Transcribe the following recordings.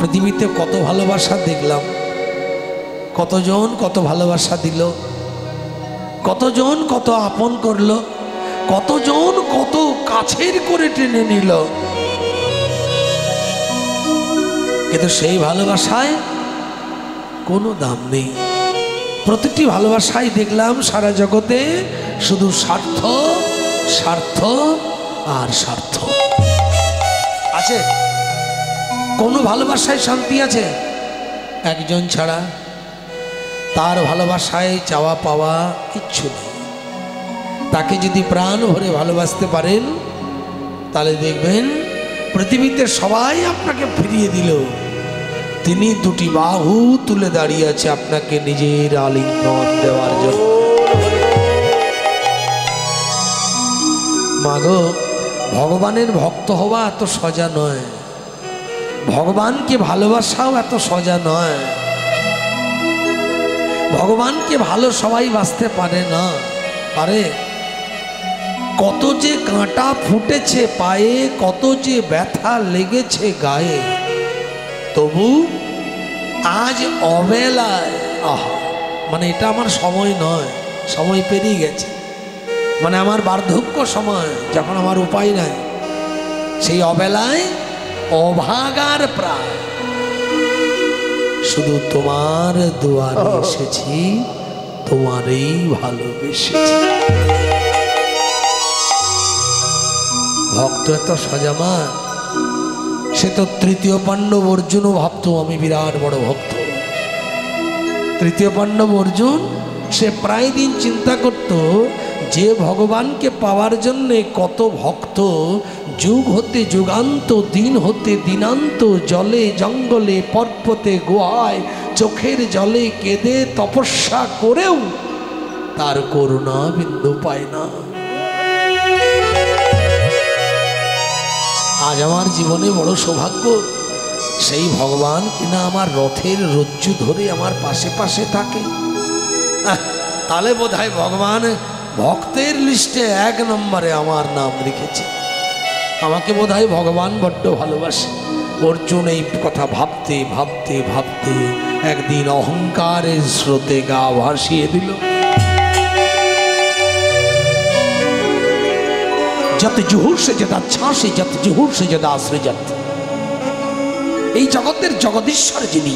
পৃথিবীতে কত ভালোবাসা দেখলাম, কতজন কত ভালোবাসা দিল, কতজন কত আপন করলো, কতজন কত কাছের করে টেনে নিল, কিন্তু সেই ভালোবাসায় কোনো দাম নেই। প্রতিটি ভালোবাসায় দেখলাম সারা জগতে শুধু স্বার্থ স্বার্থ আর স্বার্থ। আছে কোনো ভালোবাসায় শান্তি আছে? একজন ছাড়া। তার ভালোবাসায় চাওয়া পাওয়া কিচ্ছু নেই। তাকে যদি প্রাণ ভরে ভালোবাসতে পারেন তাহলে দেখবেন পৃথিবীতে সবাই আপনাকে ফিরিয়ে দিল, তিনি দুটি বাহু তুলে দাঁড়িয়ে আছে আপনাকে নিজের আলিঙ্গন দেওয়ার জন্য। মাগো, ভগবানের ভক্ত হওয়া এত সোজা নয়, ভগবানকে ভালোবাসাও এত সোজা নয়। ভগবানকে ভালো সবাই বাসতে পারে না। পারে? কত যে কাঁটা ফুটেছে পায়ে, কত যে ব্যথা লেগেছে গায়ে, তবু আজ অবেলায় মানে এটা আমার সময় নয়, সময় পেরিয়ে গেছে, মানে আমার বার্ধক্য সময়, যখন আমার উপায় নাই, সেই অবেলায় অভাগার প্রাণ শুধু তোমার দুয়ারে এসেছি, তোমারই ভালোবেসেছি। ভক্ত এত সজামা, সে তো তৃতীয় পাণ্ডব অর্জুনও ভাবতো আমি বিরাট বড় ভক্ত। তৃতীয় পাণ্ডব অর্জুন সে প্রায় দিন চিন্তা করত যে ভগবানকে পাওয়ার জন্যে কত ভক্ত যুগ হতে যুগান্ত, দিন হতে দিনান্ত, জলে জঙ্গলে পর্বতে গুহায় চোখের জলে কেঁদে তপস্যা করেও তার করুণা বিন্দু পায় না। আজ আমার জীবনে বড় সৌভাগ্য, সেই ভগবান কিনা আমার রথের রজ্জু ধরে আমার পাশে পাশে থাকে। তাহলে বোধহয় ভগবান ভক্তের লিস্টে 1 নম্বরে আমার নাম লিখেছে। আমাকে বোধহয় ভগবান বড্ড ভালোবাসে। অর্জুন এই কথা ভাবতে ভাবতে ভাবতে একদিন অহংকারের স্রোতে গা ভাসিয়ে দিল। যত জুহুর সে যত ছাসে, যত জুহুর সে যত আশ্রয়জাত। এই জগতের জগদীশ্বর যিনি,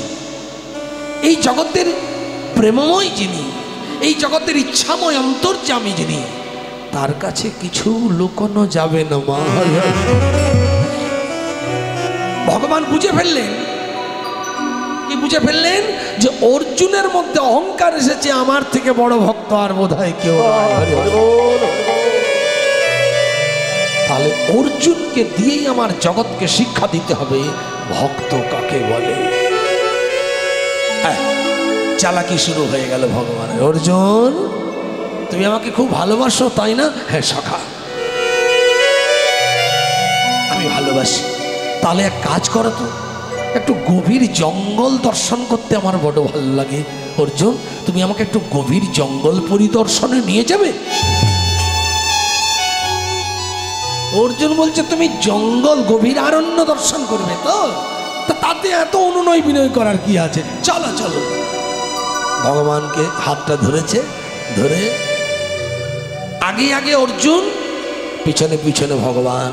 এই জগতের প্রেমময় যিনি, এই জগতের ইচ্ছাময় অন্তর্যামী যিনি, তার কাছে কিছু লুকোনো যাবে না মা। ভগবান বুঝে ফেললেন, কি বুঝে ফেললেন? যে অর্জুনের মধ্যে অহংকার এসেছে, আমার থেকে বড় ভক্ত আর বোধহয় কেউ নয়। তাহলে অর্জুনকে দিয়েই আমার জগৎকে শিক্ষা দিতে হবে ভক্ত কাকে বলে। চালাকি শুরু হয়ে গেল ভগবানের। অর্জুন, তুমি আমাকে খুব ভালোবাসো তাই না? হ্যাঁ সখা, আমি ভালোবাসি। তাহলে এক কাজ করো তো, একটু গভীর জঙ্গল দর্শন করতে আমার বড় ভালো লাগে। অর্জুন, তুমি আমাকে একটু গভীর জঙ্গল পরিদর্শনে নিয়ে যাবে? অর্জুন বলছে, তুমি জঙ্গল গভীর আরণ্য দর্শন করবে তো? তাতে এত অনুনয় বিনয় করার কি আছে? চলো চলো। ভগবানকে হাতটা ধরেছে, ধরে আগে আগে অর্জুন, পিছনে পিছনে ভগবান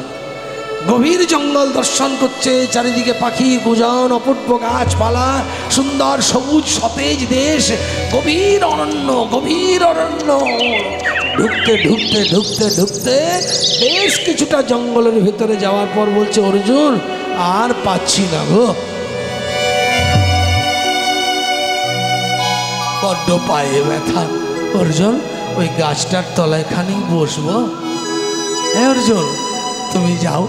গভীর জঙ্গল দর্শন করছে। চারিদিকে পাখির গুঞ্জন, অপূর্ব গাছপালা, সুন্দর সবুজ সতেজ দেশ, গভীর অরণ্য, গভীর অরণ্য। ঢুকতে ঢুকতে ঢুকতে ঢুকতে বেশ কিছুটা জঙ্গলের ভিতরে যাওয়ার পর বলছে, অর্জুন আর পাচ্ছি না গো, বড্ড পায়ে ব্যথা। অর্জুন, ওই গাছটার তলায় খানি বসবো? হ্যাঁ অর্জুন, তুমি যাও,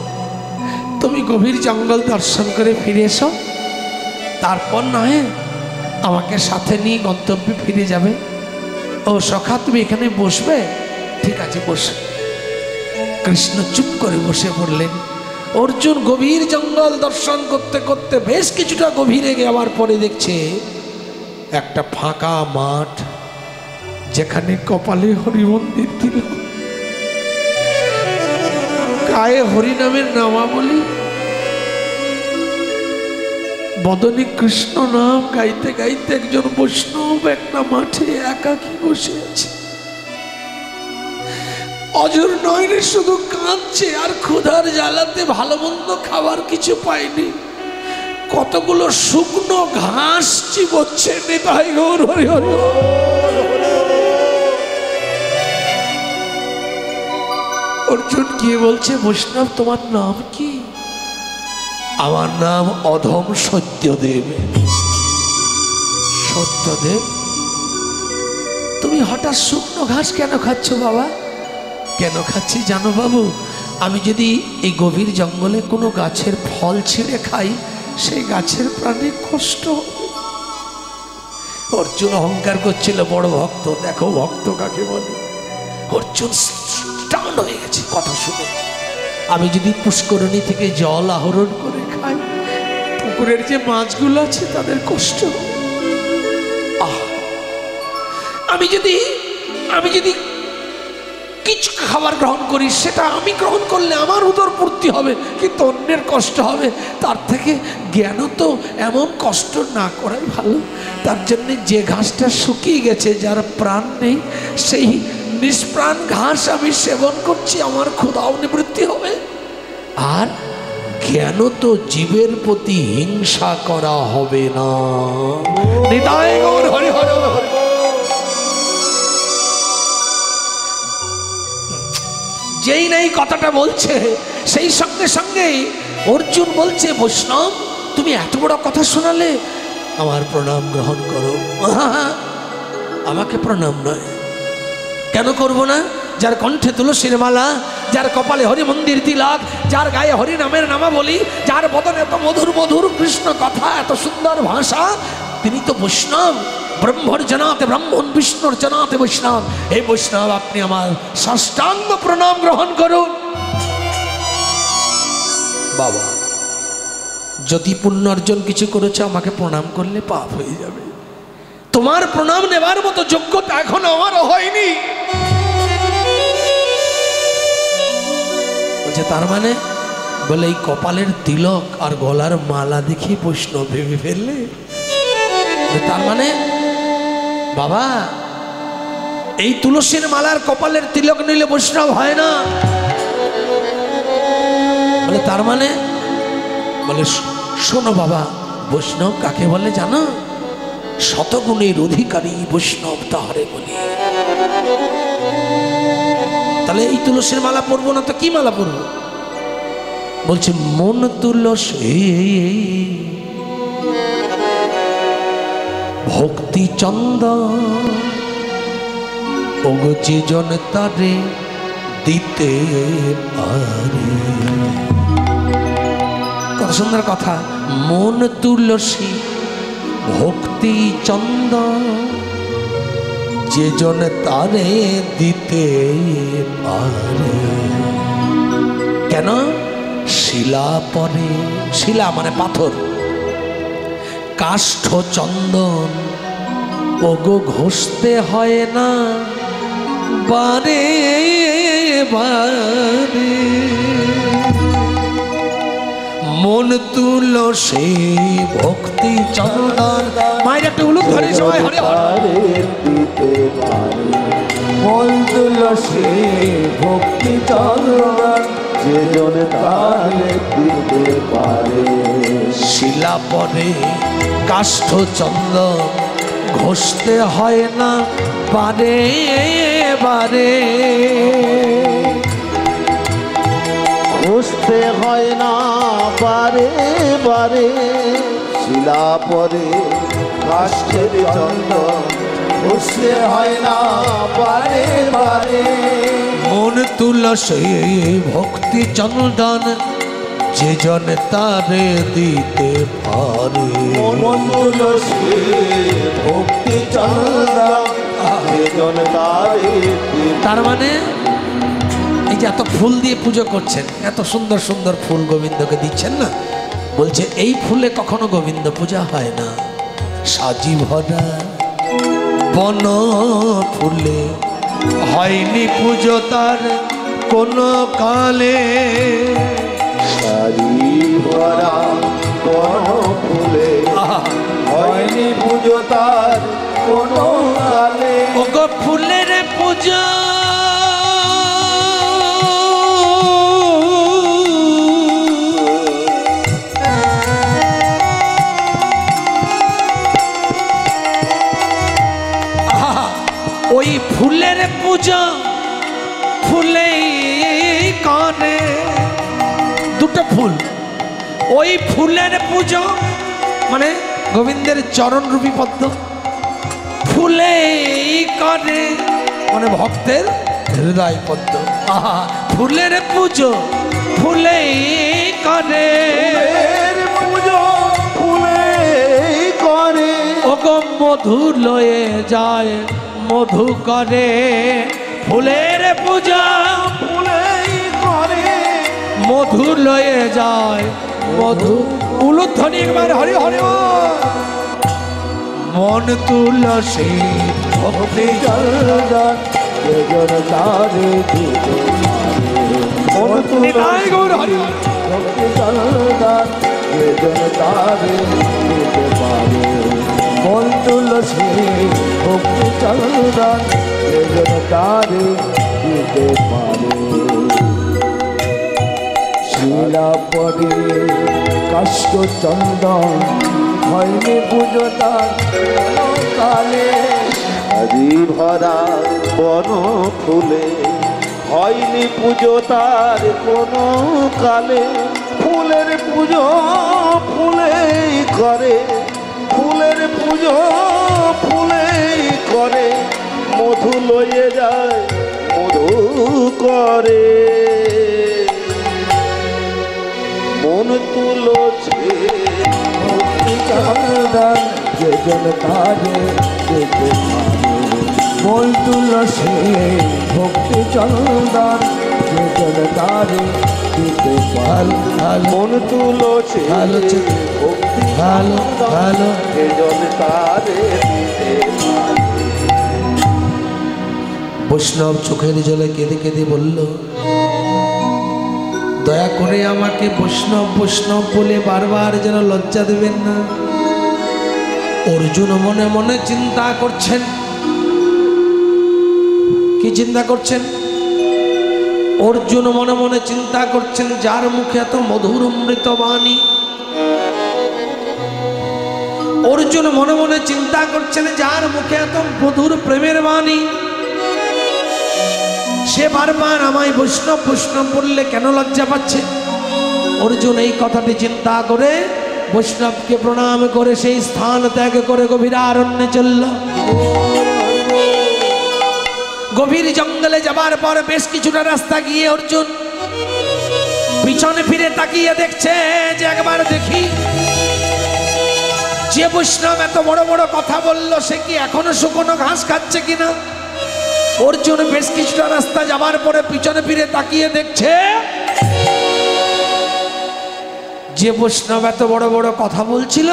তুমি গভীর জঙ্গল দর্শন করে ফিরে এসো, তারপর নয় আমাকে সাথে নিয়ে গন্তব্যে ফিরে যাবে। ও সখা, তুমি এখানে বসবে? ঠিক আছে বস। কৃষ্ণ চুপ করে বসে পড়লেন। অর্জুন গভীর জঙ্গল দর্শন করতে করতে বেশ কিছুটা গভীরে যাওয়ার পরে দেখছে একটা ফাঁকা মাঠ, যেখানে কপালে হরি মন্দির ছিল, গায়ে হরিনামের নামাবলী, বদনে কৃষ্ণ নাম গাইতে গাইতে একজন বৈষ্ণব একটা মাঠে একাকী বসে আছে। অজর নয়নে শুধু কাঁদছে আর ক্ষুধার জ্বালাতে ভালো মন্দ খাবার কিছু পায়নি। কতগুলো শুকনো ঘাস চিবোচ্ছে। নিতাই গৌর হরি হরি। অর্জুন গিয়ে বলছে, বৈষ্ণব তোমার নাম কি? আমার নাম অধম সত্যদেব। সত্যদেব, তুমি হঠাৎ শুকনো ঘাস কেন খাচ্ছ বাবা? কেন খাচ্ছি জানো বাবু? আমি যদি এই গভীর জঙ্গলে কোনো গাছের ফল ছিঁড়ে খাই, সেই গাছের প্রাণে কষ্ট। অর্জুন অহংকার করছিল বড় ভক্ত। দেখো ভক্ত কাকে বলে। অর্জুন টান হয়ে গেছে কথা শুনে। আমি যদি পুষ্করণী থেকে জল আহরণ করে খাই, পুকুরের যে মাছগুলো আছে তাদের কষ্ট। আমি যদি কিছু খাবার গ্রহণ করি, সেটা আমি গ্রহণ করলে আমার উদর পূর্তি হবে, কিন্তু অন্যের কষ্ট হবে। তার থেকে জ্ঞান তো এমন কষ্ট না করাই ভালো। তার জন্য যে ঘাসটা শুকিয়ে গেছে, যার প্রাণ নেই, সেই নিষ্প্রাণ ঘাস আমি সেবন করছি, আমার ক্ষুধাও নিবৃত্তি হবে। আর জ্ঞান তো জীবের প্রতি হিংসা করা হবে না। নিতাই গৌর হরি হরি হরি। যেই নাই কথাটা বলছে, সেই সঙ্গে সঙ্গেই অর্জুন বলছে, বৈষ্ণব তুমি এত বড় কথা শোনালে, আমার প্রণাম গ্রহণ করো। আমাকে প্রণাম নয়, কেন করব না? যার কণ্ঠে তুলসীর মালা, যার কপালে হরি মন্দির তিলক, যার গায়ে হরি নামের নামাবলী, যার বদনে এত মধুর মধুর কৃষ্ণ কথা, এত সুন্দর ভাষা, তিনি তো বৈষ্ণব। ব্রহ্মর জনাতে ব্রাহ্মণ, বিষ্ণুর জনাতে বৈষ্ণব। এই বৈষ্ণব, আপনি আমার সাষ্টাঙ্গ প্রণাম গ্রহণ করুন। বাবা, যদি পুণ্য অর্জন কিছু করেছে, আমাকে প্রণাম করলে পাপ হয়ে যাবে। তোমার প্রণাম নেবার মতো যোগ্যতা এখন আমারও হয়নি। বলছে তার মানে? বলে এই কপালের তিলক আর গলার মালা দেখি বৈষ্ণব ভেবে ফেললে? তার মানে বাবা, এই তুলসীর মালার কপালের তিলক নিলে বৈষ্ণব হয় না। বলে তার মানে? বলে শোনো বাবা, বৈষ্ণব কাকে বলে জানো? শতগুণের অধিকারী বৈষ্ণব তাহারে বলি। তাহলে এই তুলসীর মালা পরবো না তো কি মালা পরবো? বলছে মন তুলসী ভক্তি চন্দন, ওগো যে জন তারে দিতে পারে। কত সুন্দর কথা। মন তুলসী ভক্তি চন্দন, যে জন তারে দিতে পারে। কেন? শিলা পরে, শিলা মানে পাথর, কাষ্ঠ চন্দন ওগো ঘষতে হয় না বারে বারে। মন তুলসী ভক্তি চন্দন। মায়ের একটা উলুক ধরে সবাই হরে হরে দিতে পারে। মন তুলসী ভক্তি চন্দন, যে জন তারে দিতে পারে। শিলা পরে কাষ্ঠ চন্দন ঘষতে হয় না বারে বারে। ঘষতে হয় না বারে বারে। শিলা পরে কাষ্ঠের চন্দন, ঘষতে হয় না বারে বারে। মন তুলসী ভক্তি চন্দন, যে জন তারে দিতে পারে। মন তুলসী ভক্তি চন্দন, যে জন তারে দিতে। তার মানে এই যে এত ফুল দিয়ে পুজো করছেন, এত সুন্দর সুন্দর ফুল গোবিন্দকে দিচ্ছেন না, বলছে এই ফুলে কখনো গোবিন্দ পূজা হয় না। সাজি ভরা বন ফুলে হয়নি পুজো তার কোনো কালে। সাজি ভরা বন ফুলে হয়নি পুজো তার কোনো কালে। ওগো ফুলের পূজা ওই ফুলের পূজা ফুলেই করে, দুটো ফুল, ওই ফুলের পুজো মানে গোবিন্দের চরণ রূপী পদ্ম, ফুলেই করে মানে ভক্তের হৃদয় পদ্ম। আহা, ফুলের পুজো ফুলেই করে, পুজো ফুলেই করে। ওগো মধু লয়ে যায় মধু করে, ফুলের পূজা ফুলেই করে। মধু লয়ে যায় মধু। উলুধ্বনি একবার হরি হরি বল। মন তুলসী ভক্তি জলদার যেজন তারে দিতে পারে। মন নিতাই গৌর হরি হরি। ভক্তি জলদার যেজন তারে দিতে পারে। মন তুলসী ভক্তি জলদার যেজন তারে দিতে পারে। শিলা পরে কাষ্ঠ চন্দন হয়নি পুজো তার কোনো কালে। হরি ভরা বন ফুলে হয়নি পুজো তার কোনো কালে। ফুলের পুজো ফুলেই করে, ফুলের পুজো ফুলেই করে। মধু লয়ে যায় মধু করে। মন তুলছে ভক্তি চন্দন যেজন তারে দিতে পারে। মন তুলসী ভক্তি চন্দন যেজন তারে দিতে পারে। মন তুলসী ভালো ভক্তি ভালো ভালো। যেজন তারে দিতে পারে। বৈষ্ণব চোখের জলে কেঁদে কেঁদে বলল, দয়া করে আমাকে বৈষ্ণব বৈষ্ণব বলে বারবার যেন লজ্জা দেবেন না। অর্জুন মনে মনে চিন্তা করছেন। কি চিন্তা করছেন? অর্জুন মনে মনে চিন্তা করছেন, যার মুখে এত মধুর অমৃত বাণী। অর্জুন মনে মনে চিন্তা করছেন, যার মুখে এত মধুর প্রেমের বাণী, সে বারবার আমায় বৈষ্ণব বৈষ্ণব বললে কেন লজ্জা পাচ্ছে? অর্জুন এই কথাটি চিন্তা করে বৈষ্ণবকে প্রণাম করে সেই স্থান ত্যাগ করে গভীর অরণ্যে চলল। গভীর জঙ্গলে যাবার পর বেশ কিছুটা রাস্তা গিয়ে অর্জুন পিছনে ফিরে তাকিয়ে দেখছে যে একবার দেখি যে বৈষ্ণব এত বড় বড় কথা বলল সে কি এখনো শুকনো ঘাস খাচ্ছে কিনা। অর্জুন বেশ কিছুটা রাস্তা যাবার পরে পিছনে ফিরে তাকিয়ে দেখছে যে বৈষ্ণব এত বড় বড় কথা বলছিল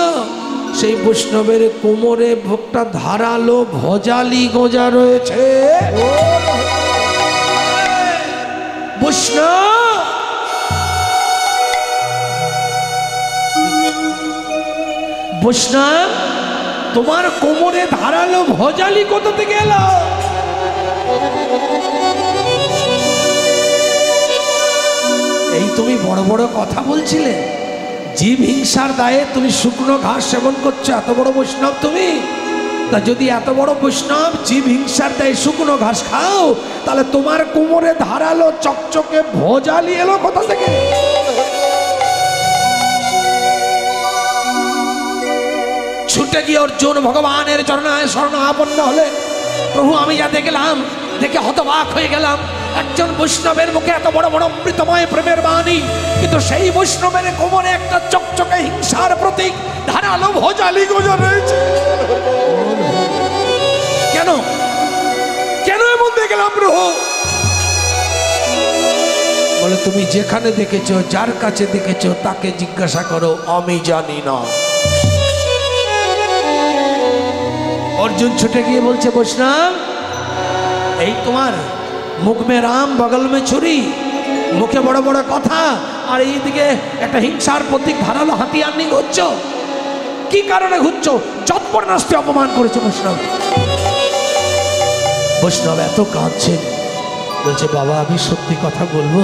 সেই বৈষ্ণবের কোমরে ভোগটা ধারালো ভজালি গোজা রয়েছে। বৈষ্ণব বৈষ্ণব তোমার কোমরে ধারালো ভজালি কোথা থেকে এলো? এই তুমি বড় বড় কথা বলছিলে, জীব হিংসার দায়ে তুমি শুকনো ঘাস সেবন করছো, এত বড় বৈষ্ণব তুমি। তা যদি এত বড় বৈষ্ণব জীব হিংসার দায়ে শুকনো ঘাস খাও, তাহলে তোমার কোমরে ধারালো চকচকে ভজালি এলো কোথা থেকে? ছুটে গিয়ে অর্জুন ভগবানের চরণায় শরণাপন্ন হলে, প্রভু আমি যা দেখলাম দেখে হতবাক হয়ে গেলাম। একজন বৈষ্ণবের মুখে এত বড় বড় অমৃতময় প্রেমের বাণী, কিন্তু সেই বৈষ্ণবের কোমরে একটা চকচকে হিংসার প্রতীক ধারালো ভজালি গোজা রয়েছে। কেন কেন এমন দেখলাম প্রভু? বলে তুমি যেখানে দেখেছো, যার কাছে দেখেছো তাকে জিজ্ঞাসা করো, আমি জানি না। অর্জুন ছুটে গিয়ে বলছে, বৈষ্ণব এই তোমার মুখ মে রাম বগল মে ছুরি, মুখে বড় বড় কথা আর এইদিকে একটা হিংসার প্রতীক ধারালো হাতিয়ার নিয়ে ঘুরছ। কি কারণে ঘুরছো? চটপট নাস্তে অপমান করেছে বৈষ্ণব। বৈষ্ণব এত কাঁদছেন, বলছে বাবা আমি সত্যি কথা বলবো,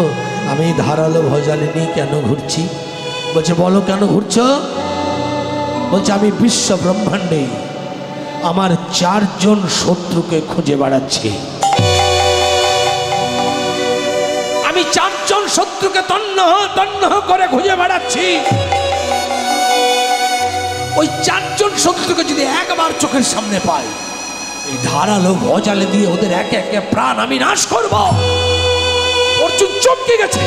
আমি ধারালো ভজালি নিয়ে কেন ঘুরছি? বলছে বলো কেন ঘুরছো? বলছে আমি বিশ্ব ব্রহ্মাণ্ডে আমার 4 জন শত্রুকে খুঁজে বেড়াচ্ছি। আমি 4 জন শত্রুকে তন্ন করে খুঁজে বেড়াচ্ছি। ওই 4 জন শত্রুকে যদি একবার চোখের সামনে পাই, এই ধারালো ভজালে দিয়ে ওদের একে একে প্রাণ আমি নাশ করব। অর্জুন চমকে গেছে,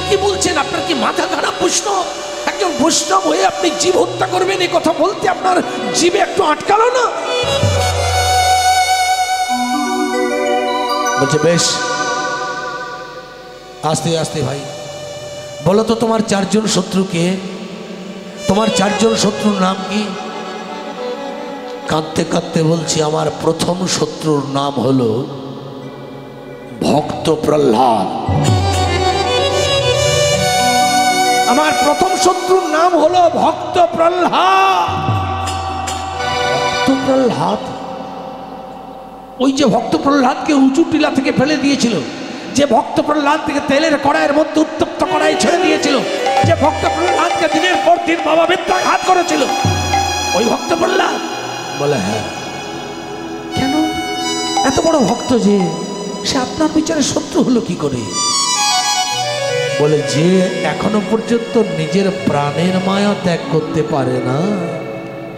কি বলছেন? আপনার কি মাথা খারাপ? বৈষ্ণব, একজন বৈষ্ণব হয়ে আপনি জীব হত্যা করবেন, এই কথা বলতে আপনার জীবে একটু আটকালো না? বলছে বেশ, আস্তে আস্তে ভাই বলো তো তোমার 4 জন শত্রুকে, তোমার 4 জন শত্রুর নাম কি? কাঁদতে কাঁদতে বলছি আমার প্রথম শত্রুর নাম হলো ভক্ত প্রহ্লাদ। আমার প্রথম শত্রুর নাম হলো ভক্ত প্রহ্লাদ। ভক্ত প্রহ্লাদ, ওই যে ভক্ত প্রহ্লাদকে উঁচু টিলা থেকে ফেলে দিয়েছিল, যে ভক্ত প্রহ্লাদ থেকে তেলের কড়াইয়ের মধ্যে উত্তপ্ত কড়াই ছেড়ে দিয়েছিল, যে ভক্ত প্রহ্লাদকে দিনের পর দিন বাবা বেত্রাঘাত করেছিল, ওই ভক্ত প্রহ্লাদ? বলে হ্যাঁ। কেন? এত বড় ভক্ত যে, সে আপনার বিচারে শত্রু হলো কি করে? বলে যে এখনো পর্যন্ত নিজের প্রাণের মায়া ত্যাগ করতে পারে না,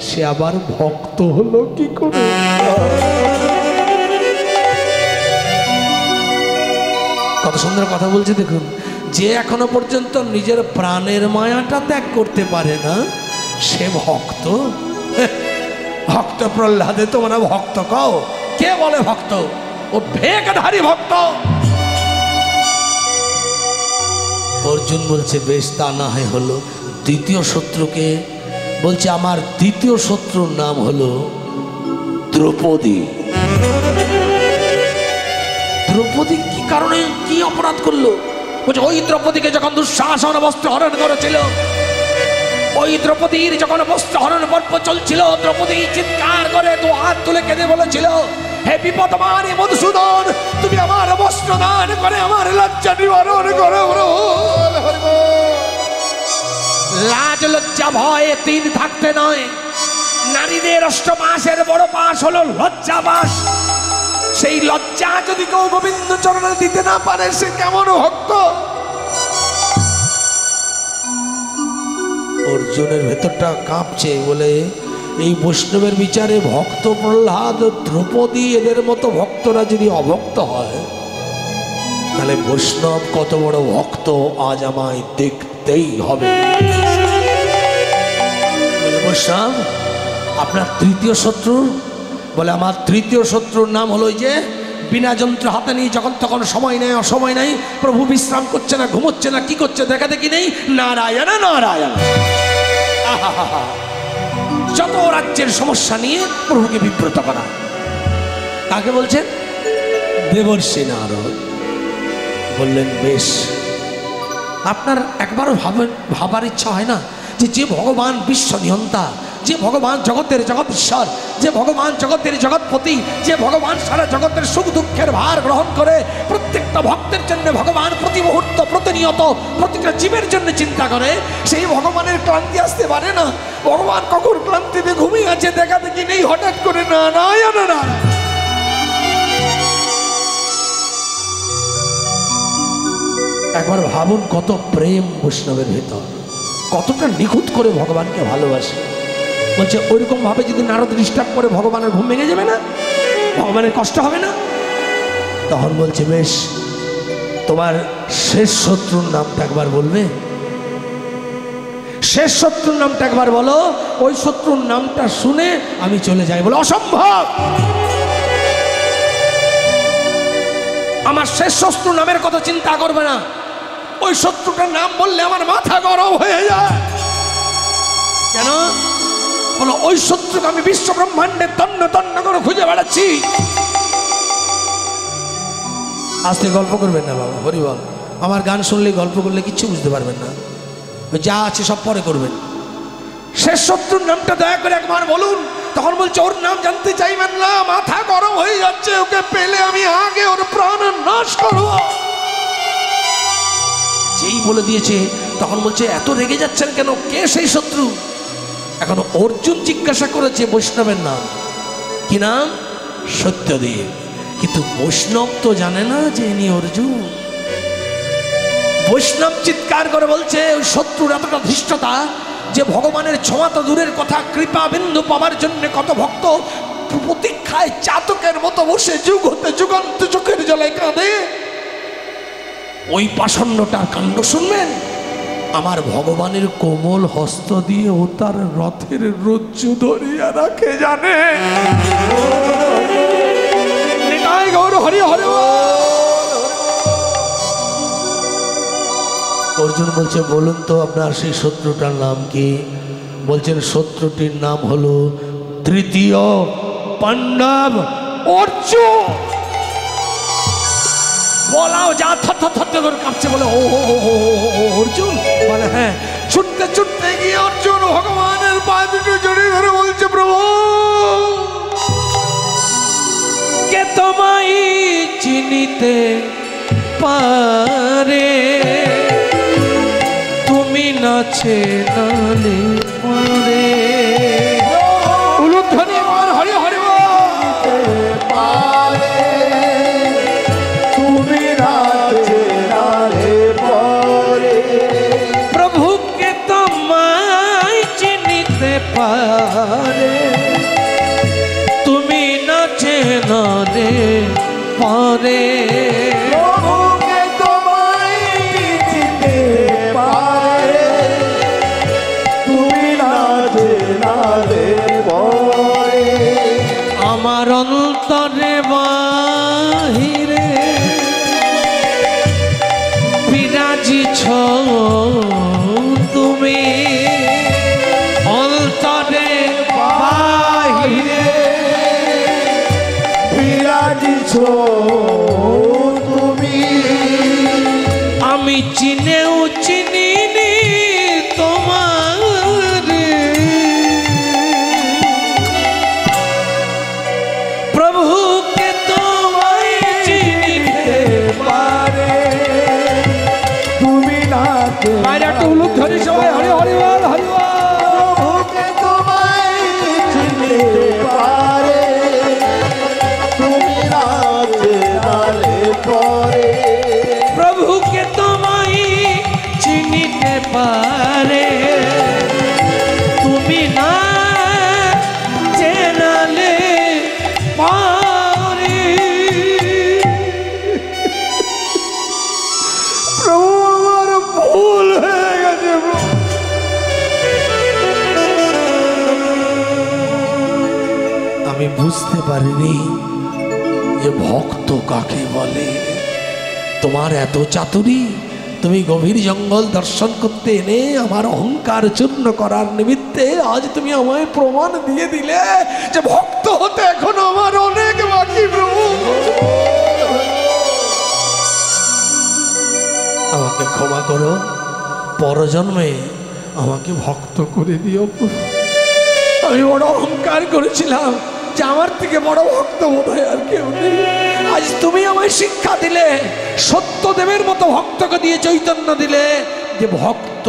সে আবার ভক্ত হলো কি করে? কত সুন্দর কথা বলছে দেখুন। যে এখনো পর্যন্ত নিজের প্রাণের মায়াটা ত্যাগ করতে পারে না, সে ভক্ত? ভক্ত প্রহ্লাদে তোমরা ভক্ত কও? কে বলে ভক্ত? ও ভেকধারী ভক্ত। অর্জুন বলছে বেশ, তা না হয় হলো। দ্বিতীয় শত্রুকে? বলছে আমার দ্বিতীয় শত্রুর নাম হলো দ্রৌপদী। দ্রৌপদী কি কারণে, কি অপরাধ করলো? বলছে ওই দ্রৌপদীকে যখন দুঃশাসন বস্ত্র হরণ করেছিল, ওই দ্রৌপদীর যখন বস্ত্র হরণ পর্ব চলছিল, দ্রৌপদী চিৎকার করে 2 হাত তুলে কেঁদে বলেছিল, হে বিপদমান মধুসূদন, তুমি আমার বস্ত্র দান করে আমার লজ্জা নিবারণ করো। লাজ লজ্জা ভয়ে 3 থাকতে নয়, নারীদের 8 মাসের বড় পাশ হলো লজ্জাবাস। সেই লজ্জা যদি কেউ গোবিন্দ চরণে দিতে না পারে, সে কেমন ভক্ত? অর্জুনের ভেতরটা কাঁপছে, বলে এই বৈষ্ণবের বিচারে ভক্ত প্রহ্লাদ, দ্রৌপদী এদের মতো ভক্তরা যদি অভক্ত হয়, তাহলে বৈষ্ণব কত বড় ভক্ত আজ আমায় দেখতেই হবে। বৈষ্ণব আপনার তৃতীয় শত্রু? বলে আমার তৃতীয় শত্রুর নাম হলো ওই যে বিনা যন্ত্র হাতে নিয়ে যখন তখন সময় নেই অসময় নাই, প্রভু বিশ্রাম করছে না, ঘুমোচ্ছে না, কি করছে দেখা দেখি নেই, নারায়ণ নারায়ণ। যত রাজ্যের সমস্যা নিয়ে প্রভুকে বিব্রত করা। কাকে বলছেন? দেবর্ষি নারদ। বললেন বেশ, আপনার একবারও ভাবার ইচ্ছা হয় না যে ভগবান বিশ্ব নিয়ন্তা, যে ভগবান জগতের জগৎশ্বর, যে ভগবান জগতের জগৎপতি, যে ভগবান সারা জগতের সুখ দুঃখের ভার গ্রহণ করে প্রত্যেকটা ভক্তের জন্য ভগবান প্রতি মুহূর্ত প্রতিনিয়ত প্রতিটা জীবের জন্য চিন্তা করে, সেই ভগবানের ক্লান্তি আসতে পারে না? ভগবান কখন ক্লান্তিতে ঘুমিয়ে আছে দেখা দেখি নেই, হঠাৎ করে নারায়ণ নারায়ণ। একবার ভাবুন কত প্রেম বৈষ্ণবের ভেতর, কতটা নিখুঁত করে ভগবানকে ভালোবাসে। বলছে ওইরকম ভাবে যদি নারদ ডিস্টার্ব করে ভগবানের ঘুম ভেঙে যাবে না? ভগবানের কষ্ট হবে না? তখন বলছে বেশ, তোমার শেষ শত্রুর নামটা একবার বলবে? শেষ শত্রুর নামটা একবার বলো, ওই শত্রুর নামটা শুনে আমি চলে যাই। বলে অসম্ভব, আমার শেষ শত্রুর নামের কথা চিন্তা করবে না, ওই শত্রুটার নাম বললে আমার মাথা গরম হয়ে যায়। কেন? বলো ওই শত্রুকে আমি বিশ্ব ব্রহ্মাণ্ডে তন্ন তন্ন করে খুঁজে বেড়াচ্ছি। আজকে গল্প করবেন না বাবা, হরি বল। আমার গান শুনলে গল্প করলে কিচ্ছু বুঝতে পারবেন না, যা আছে সব পরে করবেন। শেষ শত্রুর নামটা দয়া করে একবার বলুন। তখন বলছে ওর নাম জানতে চাইবেন না, মাথা গরম হয়ে যাচ্ছে, ওকে পেলে আমি আগে ওর প্রাণ নাশ করব। যেই বলে দিয়েছে তখন বলছে এত রেগে যাচ্ছেন কেন, কে সেই শত্রু? এখন অর্জুন জিজ্ঞাসা করেছে বৈষ্ণবের নাম কি, নাম সত্যদেব। কিন্তু বৈষ্ণব তো জানে না যে ইনি অর্জুন। বৈষ্ণব চিৎকার করে বলছে ওই শত্রুর এতটা ধৃষ্টতা যে ভগবানের ছোঁয়া তো দূরের কথা, কৃপা বিন্দু পাবার জন্য কত ভক্ত প্রতীক্ষায় চাতকের মতো বসে যুগ হতে যুগান্ত চোখের জলে কাঁদে। ওই পাষণ্ডটার কাণ্ড শুনবেন, আমার ভগবানের কোমল হস্ত দিয়ে ও তার রথের রজ্জু ধরিয়া রাখে জানে। গৌর হরি হরি। অর্জুন বলছে বলুন তো আপনার সেই শত্রুটার নাম কি? বলছেন শত্রুটির নাম হলো তৃতীয় পাণ্ডব অর্জুন। বলাও যা থর করে কাঁপছে, বলে ও অর্জুন, বলে হ্যাঁ। ছুটতে ছুটতে গিয়ে অর্জুন ভগবানের পা দুটো জড়িয়ে ধরে বলছে প্রভু কে তোমায় চিনিতে পারে, তুমি নাচে নালে পারে। উলুধ্বনি আমার হরি হরি পারে, তুমি নাচে নালে পরে। প্রভুকে তোমায় চিনিতে পারে, তুমি নাচে নালে পারে। প্রভুকে তোমায় চিনতে পারে, তুমি নাচে নালে পরে। আমার অন্তরে বাহিরে বিরাজিছ তুমি, অন্তরে বাহিরে বিরাজিছ তুমি। আমি চিনেও চিনিনি তোমার, প্রভুকে তোমায় চিনিতে পারে, তুমি নাচে বাইরে একটা উলুক ধরি সবাই হরি হরি বল হরি বল। প্রভুকে তোমায় চিনতে পারে, তুমি নাচে নালে পরে। প্রভুকে তোমায় চিনিতে পারে, তুমি না চেনালে পারে। প্রভু আমার ভুল হয়ে গেছে। আমি বুঝতে পারিনি যে ভক্ত কাকে বলে। তোমার এত চাতুরি, তুমি গভীর জঙ্গল দর্শন করতে এনে আমার অহংকার চূর্ণ করার নিমিত্তে আজ তুমি আমায় প্রমাণ দিয়ে দিলে যে ভক্ত হতে এখন আমার অনেক বাকি। প্রভু আমাকে ক্ষমা করো, পরজন্মে আমাকে ভক্ত করে দিও। আমি বড় অহংকার করেছিলাম যে আমার থেকে বড় ভক্ত বোধ হয় আর কেউ নেই। আজ তুমি আমায় শিক্ষা দিলে, সত্যদেবের মতো ভক্তকে দিয়ে চৈতন্য দিলে যে ভক্ত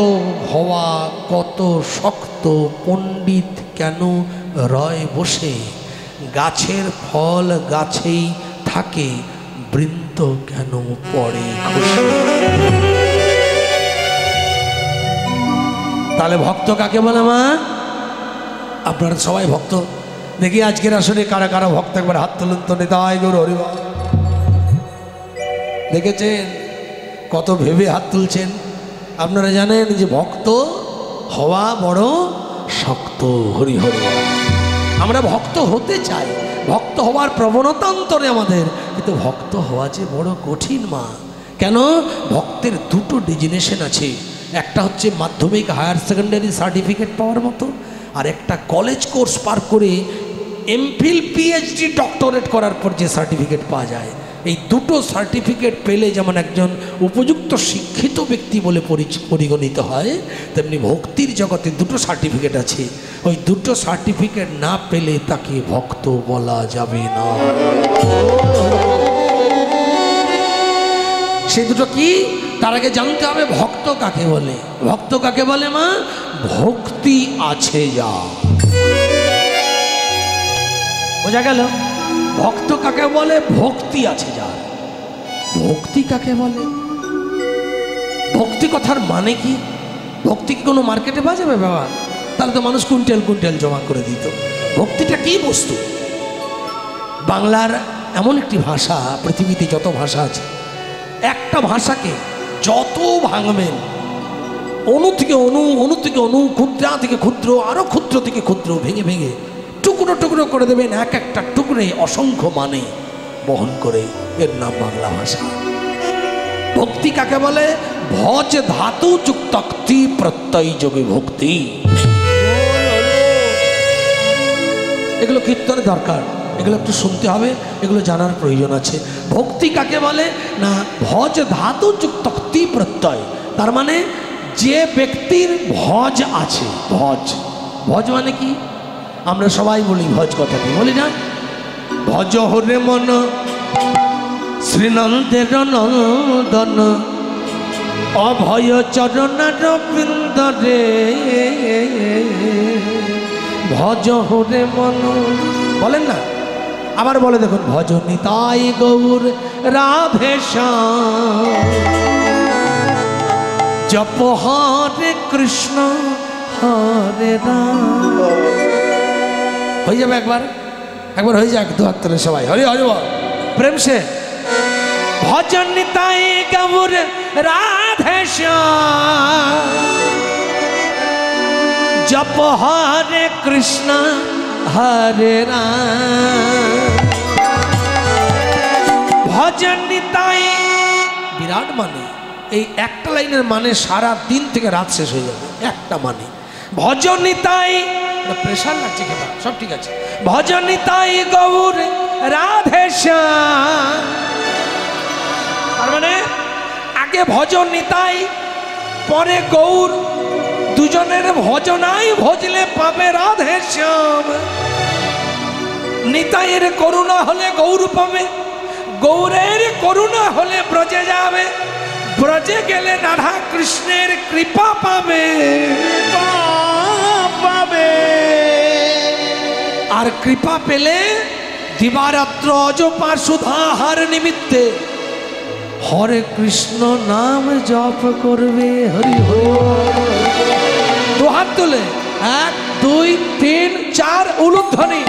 হওয়া কত শক্ত। পণ্ডিত কেন রয় বসে, গাছের ফল গাছেই থাকে, বৃন্ত কেন পড়ে খসে। তাহলে ভক্ত কাকে বলে মা? আপনারা সবাই ভক্ত, দেখি আজকের আসলে কারা কারা ভক্ত একবার হাত তুলুন তো। নিতাই গৌর হরি বল। দেখেছেন কত ভেবে হাত তুলছেন। আপনারা জানেন যে ভক্ত হওয়া বড় শক্ত। হরি হরি বল। আমরা ভক্ত হতে চাই, ভক্ত হওয়ার প্রবণতা অন্তরে আমাদের, কিন্তু ভক্ত হওয়া যে বড় কঠিন মা। কেন? ভক্তের দুটো ডেজিনেশন আছে, একটা হচ্ছে মাধ্যমিক হায়ার সেকেন্ডারি সার্টিফিকেট পাওয়ার মতো, আর একটা কলেজ কোর্স পার করে এমফিল পিএইচডি ডক্টরেট করার পর যে সার্টিফিকেট পাওয়া যায়। এই দুটো সার্টিফিকেট পেলে যেমন একজন উপযুক্ত শিক্ষিত ব্যক্তি বলে পরিগণিত হয়, তেমনি ভক্তির জগতে দুটো সার্টিফিকেট আছে। ওই দুটো সার্টিফিকেট না পেলে তাকে ভক্ত বলা যাবে না। সেই দুটো কি? তার আগে জানতে হবে ভক্ত কাকে বলে। ভক্ত কাকে বলে মা? ভক্তি আছে যা। বোঝা গেল? ভক্ত কাকে বলে? ভক্তি আছে যার। ভক্তি কাকে বলে? ভক্তি কথার মানে কি? ভক্তি কি কোনো মার্কেটে বাজাবে বাবা? তাহলে তো মানুষ কুইন্টাল কুইন্টাল জমা করে দিত। ভক্তিটা কি বস্তু? বাংলার এমন একটি ভাষা, পৃথিবীতে যত ভাষা আছে, একটা ভাষাকে যত ভাঙবেন, অণু থেকে অণু, অণু থেকে অণু, ক্ষুদ্রা থেকে ক্ষুদ্র, আরো ক্ষুদ্র থেকে ক্ষুদ্র ভেঙে ভেঙে টুকরো টুকরো করে দেবেন। এক একটা টুকরে অসংখ্য মানে বহন করে, এর নাম বাংলা ভাষা। ভক্তি কাকে বলে? ভজ ধাতু যুক্তি প্রত্যয় যোগে ভক্তি। এগুলো কীর্তনের দরকার, এগুলো একটু শুনতে হবে, এগুলো জানার প্রয়োজন আছে। ভক্তি কাকে বলে না? ভজ ধাতু যুক্তি প্রত্যয়। তার মানে যে ব্যক্তির ভজ আছে। ভজ, ভজ মানে কি? আমরা সবাই বলি ভজ কথাটি, বলি না? ভজ হরে মন শ্রীনন্দের নন্দন অভয় চরণার বৃন্দরে। ভজ হরে মন, বলেন না? আবার বলে দেখুন, ভজ নিতাই গৌর রাধেশ্যাম জপ হরে কৃষ্ণ হরে রাম। হয়ে যাবে একবার, একবার হয়ে যাক, দু হাত তুলে সবাই হরি হরি বল প্রেম সে। ভজন নিতাই গৌর রাধেশ্যাম জপ হরে কৃষ্ণ হরে রাম। ভজন নিতাই বিরাট মানে, এই একটা লাইনের মানে সারা দিন থেকে রাত শেষ হয়ে যাবে। একটা মানে ভজন নিতাই, প্রেশার লাগছে কেন? সব ঠিক আছে। ভজন নিতাই গৌর রাধেশ্যাম, তার মানে আগে ভজন নিতাই, পরে গৌর। দুজনের ভজনাই ভজলে পাবে রাধেশ্যাম। নিতাইয়ের করুণা হলে গৌর পাবে, গৌরের করুণা হলে ব্রজে যাবে, ব্রজে গেলে রাধা কৃষ্ণের কৃপা পাবে। আর কৃপা পেলে দিবারাত্র অজপা সুধাহার নিমিত্তে হরে কৃষ্ণ নাম জপ করবে। হরি হরি। দু হাত তুলে 1 2 3 4 উলুধ্বনি।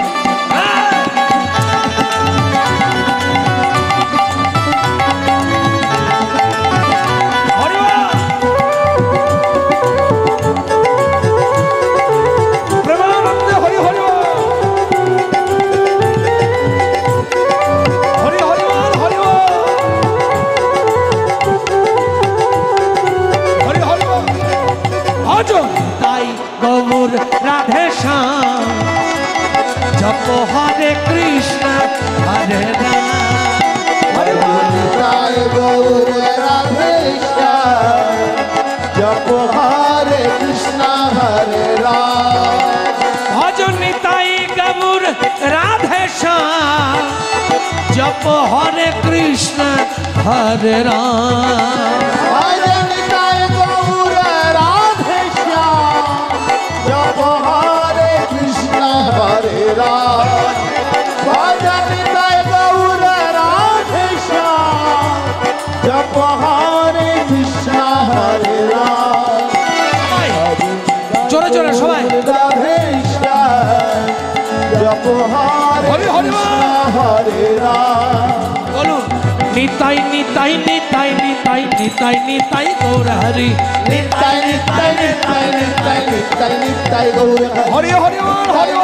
গৌর রাধেশ্যাম জপ হরে কৃষ্ণ হরে রাম। গৌর রাধেশ্যাম জপ হরে কৃষ্ণ হরে রাম। ভজন নিতাই গৌর রাধেশ্যাম জপ হরে কৃষ্ণ হরে রাম। জোরে জোরে সবাই বলুন। নিতাই নিতাই নিতাই নিতাই নিতাই নিতাই গৌর হরি। নিতাই নিতাই নিতাই নিতাই নিতাই নিতাই গৌর হরি হরি হরি।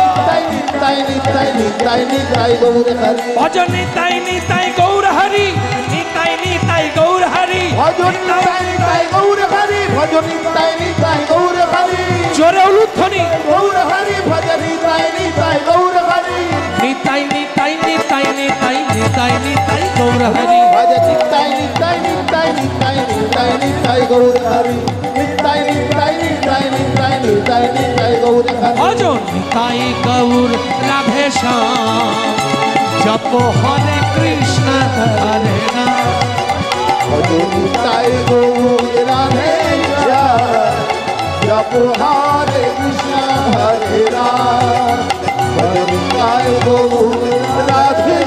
নিতাই নিতাই নিতাই নিতাই গৌর হরি। ভজন নিতাই নিতাই গৌর হরি। নিতাই নিতাই গৌর হরি। ভজন নিতাই নিতাই গৌর হরি। ভজন নিতাই নিতাই গৌর হরি। জোরে উলুধ্বনি। গৌর হরি ভজন নিতাই নিতাই গৌর হরি। নিতাই নিতাই নিতাই নিতাই নিতাই নিতাই গৌর হরি। নিতাই গৌর রাধে শ্যাম জপ হরে কৃষ্ণ হরে রাম ভজনিতাই গৌর রাধে জপ হরে কৃষ্ণ হরে রাম ভজনিতাই গৌর রাধে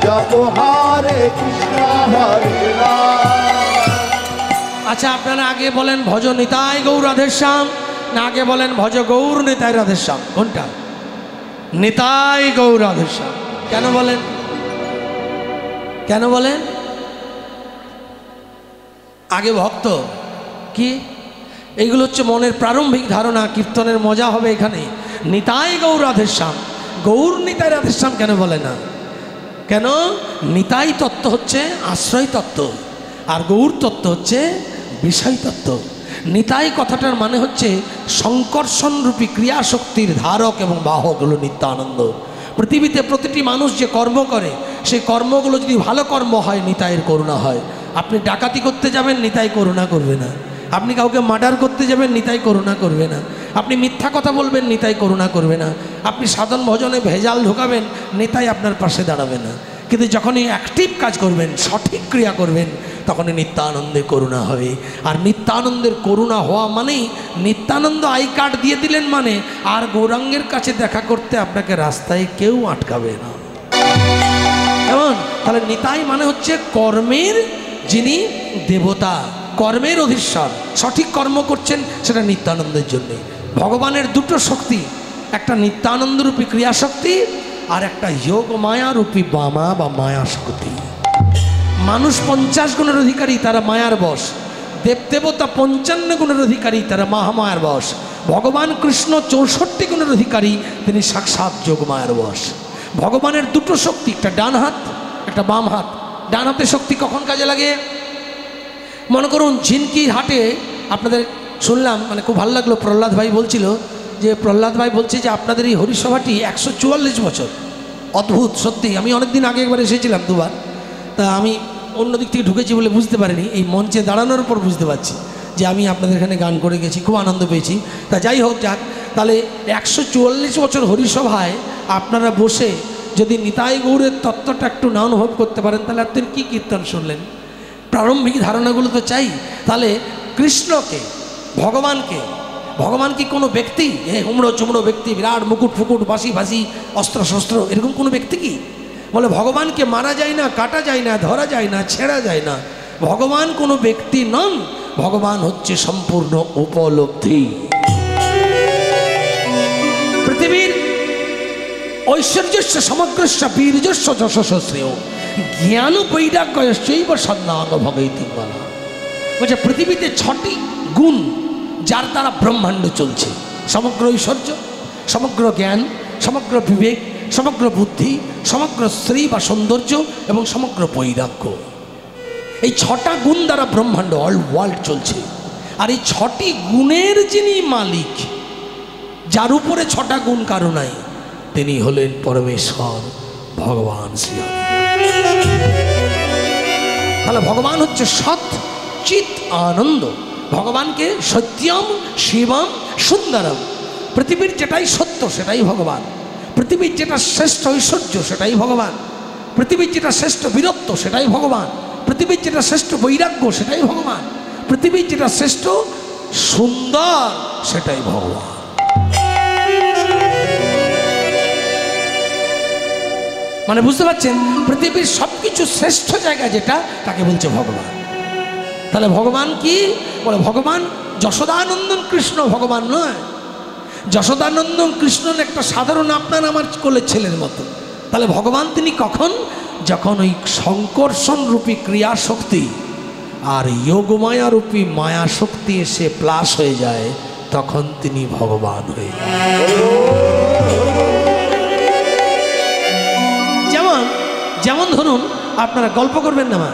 জপ হরে কৃষ্ণ হরে রাম। আচ্ছা আপনারা আগে বলেন ভজ নিতাই গৌর রাধেশ্যাম না আগে বলেন ভজ গৌর নিতাই রাধেশ্যাম? কোনটা? নিতাই গৌর রাধেশ্যাম। কেন বলেন? কেন বলেন? আগে ভক্ত কি? এইগুলো হচ্ছে মনের প্রারম্ভিক ধারণা। কীর্তনের মজা হবে এখানে। নিতাই গৌর রাধেশ্যাম, গৌর নিতাই রাধেশ্যাম কেন বলে না? কেন? নিতাই তত্ত্ব হচ্ছে আশ্রয় তত্ত্ব আর গৌর তত্ত্ব হচ্ছে বিষয় তত্ত্ব। নিতাই কথাটার মানে হচ্ছে সংকর্ষণরূপী ক্রিয়াশক্তির ধারক এবং বাহক হলো নিত্যানন্দ। পৃথিবীতে প্রতিটি মানুষ যে কর্ম করে সেই কর্মগুলো যদি ভালো কর্ম হয় নিতাইয়ের করুণা হয়। আপনি ডাকাতি করতে যাবেন, নিতাই করুণা করবে না। আপনি কাউকে মার্ডার করতে যাবেন, নিতাই করুণা করবে না। আপনি মিথ্যা কথা বলবেন, নিতাই করুণা করবে না। আপনি সাধন ভজনে ভেজাল ঢোকাবেন, নিতাই আপনার পাশে দাঁড়াবে না। কিন্তু যখনই অ্যাক্টিভ কাজ করবেন, সঠিক ক্রিয়া করবেন, তখনই নিত্যানন্দে করুণা হবে। আর নিত্যানন্দের করুণা হওয়া মানেই নিত্যানন্দ আই কার্ড দিয়ে দিলেন মানে আর গৌরাঙ্গের কাছে দেখা করতে আপনাকে রাস্তায় কেউ আটকাবে না। কেমন? তাহলে নিতাই মানে হচ্ছে কর্মের যিনি দেবতা, কর্মের অধীশ্বর। সঠিক কর্ম করছেন সেটা নিত্যানন্দের জন্যে। ভগবানের দুটো শক্তি, একটা নিত্যানন্দরূপী ক্রিয়াশক্তি আর একটা যোগ মায়ারূপী বামা বা মায়া শক্তি। মানুষ 50 গুণের অধিকারী, তারা মায়ার বশ। দেবদেবতা 55 গুণের অধিকারী, তারা মহামায়ার বশ। ভগবান কৃষ্ণ 64 গুণের অধিকারী, তিনি সাক্ষাৎ যোগ মায়ার বশ। ভগবানের দুটো শক্তি, একটা ডান হাত একটা বাম হাত। ডান হাতের শক্তি কখন কাজে লাগে? মনে করুন ঝিনকির হাটে আপনাদের শুনলাম, মানে খুব ভালো লাগলো, প্রহ্লাদ ভাই বলছিল যে প্রহ্লাদ ভাই বলছে যে আপনাদের এই হরিসভাটি 144 বছর। অদ্ভুত সত্যি। আমি অনেক দিন আগে একবার এসেছিলাম, দুবার। তা আমি অন্য দিক থেকে ঢুকেছি বলে বুঝতে পারিনি, এই মঞ্চে দাঁড়ানোর পর বুঝতে পারছি যে আমি আপনাদের এখানে গান করে গেছি, খুব আনন্দ পেয়েছি। তা যাই হোক যাক, তাহলে 144 বছর হরিসভায় আপনারা বসে যদি নিতাই গৌরের তত্ত্বটা একটু না অনুভব করতে পারেন তাহলে আপনি কী কীর্তন শুনলেন? প্রারম্ভিক ধারণাগুলো তো চাই। তাহলে কৃষ্ণকে, ভগবান কি কোনো ব্যক্তি? হুমড়ো চুমড়ো ব্যক্তি, বিরাট মুকুট ফুকুট, বাসি ভাসি, অস্ত্র শস্ত্র, এরকম কোনো ব্যক্তি কি? বলে ভগবানকে মারা যায় না, কাটা যায় না, ধরা যায় না, ছেঁড়া যায় না। ভগবান কোনো ব্যক্তি নন, ভগবান হচ্ছে সম্পূর্ণ উপলব্ধি। পৃথিবীর ঐশ্বর্যস্য সমগ্রস্য বীর্যস্য যশস্য শ্রেয় জ্ঞান বৈরাগ্যশ্চৈব সন্ন্যাঙ্গ ভগৈতি বলা। বলছে পৃথিবীতে 6টি গুণ যার দ্বারা ব্রহ্মাণ্ড চলছে। সমগ্র ঐশ্বর্য, সমগ্র জ্ঞান, সমগ্র বিবেক, সমগ্র বুদ্ধি, সমগ্র শ্রী বা সৌন্দর্য এবং সমগ্র বৈরাগ্য। এই 6টা গুণ দ্বারা ব্রহ্মাণ্ড অল ওয়ার্ল্ড চলছে। আর এই 6টি গুণের যিনি মালিক, যার উপরে 6টা গুণ কারো নাই, তিনি হলেন পরমেশ্বর ভগবান শ্রীহরি। তাহলে ভগবান হচ্ছে সৎ চিৎ আনন্দ। ভগবানকে সত্যম শিবম সুন্দরম। পৃথিবীর যেটাই সত্য সেটাই ভগবান। পৃথিবীর যেটা শ্রেষ্ঠ ঐশ্বর্য সেটাই ভগবান। পৃথিবীর যেটা শ্রেষ্ঠ বীরত্ব সেটাই ভগবান। পৃথিবীর যেটা শ্রেষ্ঠ বৈরাগ্য সেটাই ভগবান। পৃথিবীর যেটা শ্রেষ্ঠ সুন্দর সেটাই ভগবান। মানে বুঝতে পারছেন, পৃথিবীর সবকিছু শ্রেষ্ঠ জায়গা যেটা, তাকে বলছে ভগবান। তাহলে ভগবান কি? বলে ভগবান যশোদানন্দন কৃষ্ণ ভগবান নয়। যশোদানন্দন কৃষ্ণ একটা সাধারণ আপনার আমার কোলের ছেলের মতো। তাহলে ভগবান তিনি কখন? যখন ওই সংকর্ষণ রূপী ক্রিয়া শক্তি আর যোগমায়া রূপী মায়া শক্তি এসে প্লাস হয়ে যায়, তখন তিনি ভগবান হয়ে যায়। যেমন ধরুন আপনারা গল্প করবেন না, মা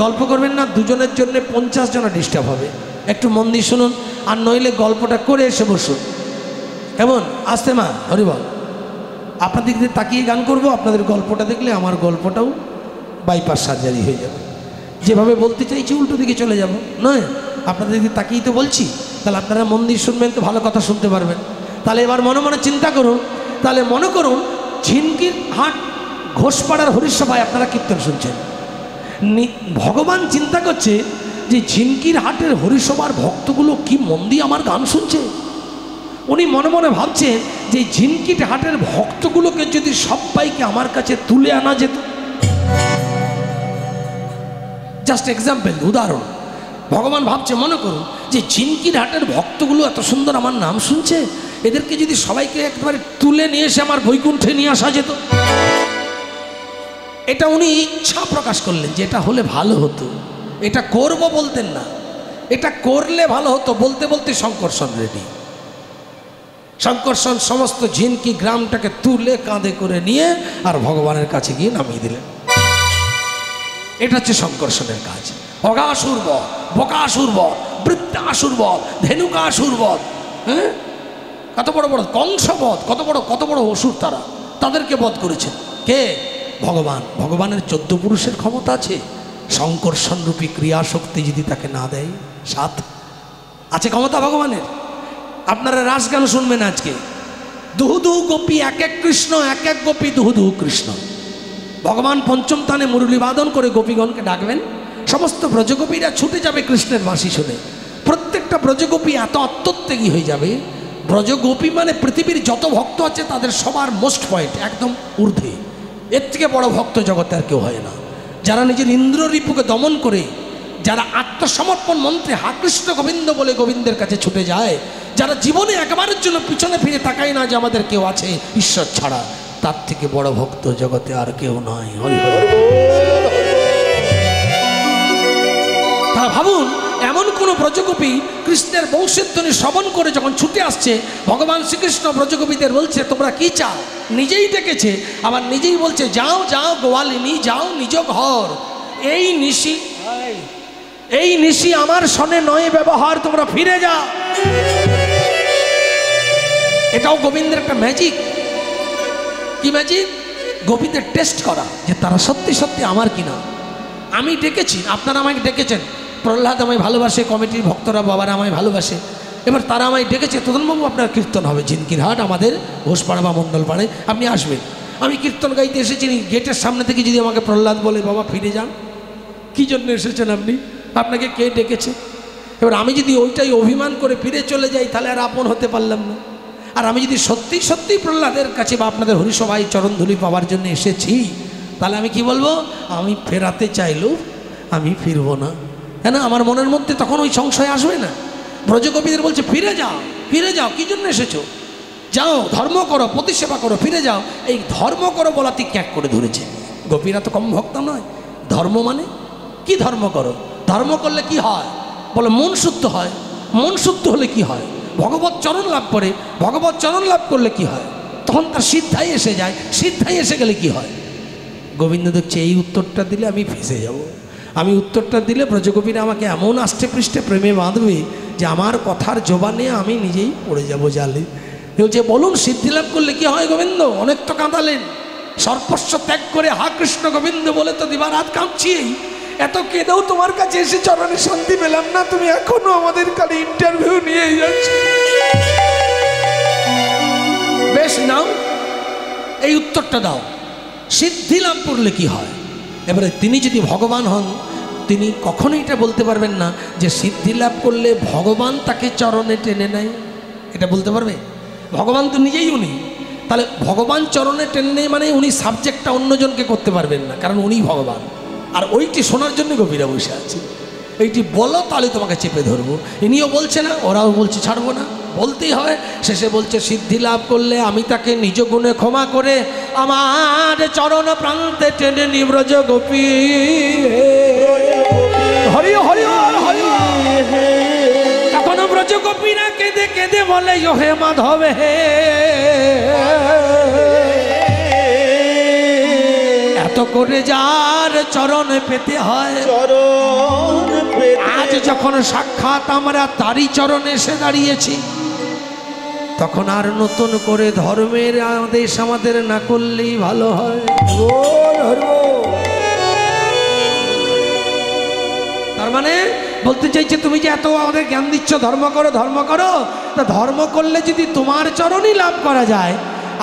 গল্প করবেন না, দুজনের জন্য 50 জন ডিস্টার্ব হবে। একটু মন দিয়ে শুনুন, আর নইলে গল্পটা করে এসে বসুন। কেমন? আসতে মা হরিবল। আপনাদের দিকে তাকিয়ে গান করব, আপনাদের গল্পটা দেখলে আমার গল্পটাও বাইপাস সার্জারি হয়ে যাবে। যেভাবে বলতে চাইছি উল্টো দিকে চলে যাব, নয়? আপনাদের দিকে তাকিয়ে তো বলছি, তাহলে আপনারা মন দিয়ে শুনবেন তো ভালো কথা শুনতে পারবেন। তাহলে এবার মনে মনে চিন্তা করুন, তাহলে মনে করুন ঝিনকির হাট ঘোষপাড়ার হরিসভায় আপনারা কীর্তন শুনছেন, ভগবান চিন্তা করছে যে ঝিনকির হাটের হরিসভার ভক্তগুলো কি মন দিয়ে আমার গান শুনছে। উনি মনে মনে ভাবছেন যে ঝিনকির হাটের ভক্তগুলোকে যদি সবাইকে আমার কাছে তুলে আনা যেত, জাস্ট এক্সাম্পল, উদাহরণ, ভগবান ভাবছে মনে করুন যে ঝিনকির হাটের ভক্তগুলো এত সুন্দর আমার নাম শুনছে, এদেরকে যদি সবাইকে একবারে তুলে নিয়ে এসে আমার বৈকুণ্ঠে নিয়ে আসা যেত। এটা উনি ইচ্ছা প্রকাশ করলেন যে এটা হলে ভালো হতো, এটা করব বলতেন না, এটা করলে ভালো হতো বলতে বলতে শঙ্কর্ষণ রেডি। শঙ্কর্ষণ সমস্ত ঝিনকি গ্রামটাকে তুলে কাঁধে করে নিয়ে আর ভগবানের কাছে গিয়ে নামিয়ে দিলেন। এটা হচ্ছে শঙ্কর্ষণের কাজ। অগাসুর বধ, বকাসুর বধ, বৃত্তাসুর বধ, ধেনুকাসুর বধ, হ্যাঁ, কত বড় বড় কংস বধ, কত বড় অসুর তারা, তাদেরকে বধ করেছেন কে? ভগবান। ভগবানের 14 পুরুষের ক্ষমতা আছে, শঙ্কর্ষণ রূপী ক্রিয়াশক্তি যদি তাকে না দেয়, 7 আছে ক্ষমতা ভগবানের। আপনারা রাস গান শুনবেন আজকে, দুহু দুহু গোপী এক এক কৃষ্ণ, এক এক গোপী দুহু দুহু কৃষ্ণ। ভগবান পঞ্চম তানে মুরলী বাদন করে গোপীগণকে ডাকবেন, সমস্ত ব্রজগোপীরা ছুটে যাবে কৃষ্ণের বাঁশি শুনে। প্রত্যেকটা ব্রজগোপী এত আত্মত্যাগী হয়ে যাবে, ব্রজগোপী মানে পৃথিবীর যত ভক্ত আছে তাদের সবার মোস্ট পয়েন্ট, একদম ঊর্ধ্বে। এর থেকে বড় ভক্ত জগতে আর কেউ হয় না। যারা নিজের ইন্দ্র রিপুকে দমন করে, যারা আত্মসমর্পণ মন্ত্রে হা কৃষ্ণ গোবিন্দ বলে গোবিন্দের কাছে ছুটে যায়, যারা জীবনে একবারের জন্য পিছনে ফিরে তাকায় না যে আমাদের কেউ আছে ঈশ্বর ছাড়া, তার থেকে বড় ভক্ত জগতে আর কেউ নয়। হরি হরি। তারা ভাবুন, এমন কোন ব্রজগোপী কৃষ্ণের বংশের ধ্বনি শ্রবণ করে যখন ছুটে আসছে, ভগবান শ্রীকৃষ্ণ ব্রজগোপীদের বলছে তোমরা কি চাও, নিজেই ডেকেছে, আবার নিজেই বলছে যাও যাও গোয়ালিনী যাও নিজ ঘর, এই নিশি আমার সনে নয় ব্যবহার, তোমরা ফিরে যাও। এটাও গোবিন্দের একটা ম্যাজিক। কি ম্যাজিক? গোপীদের টেস্ট করা যে তারা সত্যি সত্যি আমার কিনা। আমি ডেকেছি, আপনারা আমাকে ডেকেছেন, প্রহ্লাদ আমায় ভালোবাসে, কমিটির ভক্তরা বাবারা আমায় ভালোবাসে, এবার তারা আমায় ডেকেছে তদনবাবু আপনার কীর্তন হবে ঝিনকির হাট আমাদের ঘোষপাড়া বা মণ্ডলপাড়ায়, আপনি আসবেন। আমি কীর্তন গাইতে এসেছি, গেটের সামনে থেকে যদি আমাকে প্রহ্লাদ বলে বাবা ফিরে যান, কী জন্য এসেছেন আপনি, আপনাকে কে ডেকেছে? এবার আমি যদি ওইটাই অভিমান করে ফিরে চলে যাই তাহলে আর আপন হতে পারলাম না। আর আমি যদি সত্যি সত্যি প্রহ্লাদের কাছে বা আপনাদের হরিসভায় চরণধুলি পাওয়ার জন্য এসেছি, তাহলে আমি কি বলবো? আমি ফেরাতে চাইলেও আমি ফিরবো না, হ্যাঁ না? আমার মনের মধ্যে তখন ওই সংশয় আসবে না। ব্রজগোপীদের বলছে ফিরে যাও, ফিরে যাও, কী জন্য এসেছো? যাও ধর্ম করো, প্রতিসেবা করো, ফিরে যাও। এই ধর্ম করো বলাতে ক্যাক করে ধরেছে। গোপীরা তো কম ভক্ত নয়। ধর্ম মানে কি? ধর্ম করো, ধর্ম করলে কি হয়? বলে মন শুদ্ধ হয়। মন শুদ্ধ হলে কি হয়? ভগবত চরণ লাভ করে। ভগবত চরণ লাভ করলে কি হয়? তখন তার সিদ্ধাই এসে যায়। সিদ্ধাই এসে গেলে কি হয়? গোবিন্দ দেখছে এই উত্তরটা দিলে আমি ফেঁসে যাব। আমি উত্তরটা দিলে ব্রজগোপীরা আমাকে এমন আষ্টে পৃষ্ঠে প্রেমে বাঁধবে যে আমার কথার জবানে আমি নিজেই পড়ে যাব জালে। বলছে বলুন সিদ্ধি লাভ করলে কি হয় গোবিন্দ? অনেক তো কাঁদালেন, সর্বস্ব ত্যাগ করে হা কৃষ্ণ গোবিন্দ বলে তো দিবারাত কাঁদছি, এত কেঁদেও তোমার কাছে এসে চরণে শান্তি পেলাম না, তুমি এখনো আমাদের কাছে ইন্টারভিউ নিয়ে যাচ্ছ। বেশ নাও, এই উত্তরটা দাও, সিদ্ধি লাভ করলে কি হয়? এবারে তিনি যদি ভগবান হন, তিনি কখনোই এটা বলতে পারবেন না যে সিদ্ধি লাভ করলে ভগবান তাকে চরণে টেনে নেয়। এটা বলতে পারবে? ভগবান তো নিজেই উনি। তাহলে ভগবান চরণে টেনে নেয় মানে উনি সাবজেক্টটা অন্যজনকে করতে পারবেন না, কারণ উনি ভগবান। আর ওইটি শোনার জন্য গোপীরা বসে আছে। এইটি বলো তাহলে তোমাকে চেপে ধরবো। ইনিও বলছে না, ওরাও বলছে ছাড়বো না, বলতেই হয়। শেষে বলছে সিদ্ধি লাভ করলে আমি তাকে নিজ গুণে ক্ষমা করে আমার চরণ প্রান্তে টেনে নি ব্রজ গোপী। হরি হরি হরি। তখন ব্রজ গোপীরা কেঁদে কেঁদে বলে হে মাধব হে, এত করে যার চরণ পেতে হয়, আজ যখন সাক্ষাৎ আমরা তারই চরণে এসে দাঁড়িয়েছি, তখন আর নতুন করে ধর্মের আদেশ আমাদের না করলেই ভালো হয়। তার মানে বলতে চাইছে তুমি যে এত আমাদের জ্ঞান দিচ্ছ ধর্ম করো ধর্ম করো, তা ধর্ম করলে যদি তোমার চরণই লাভ করা যায়,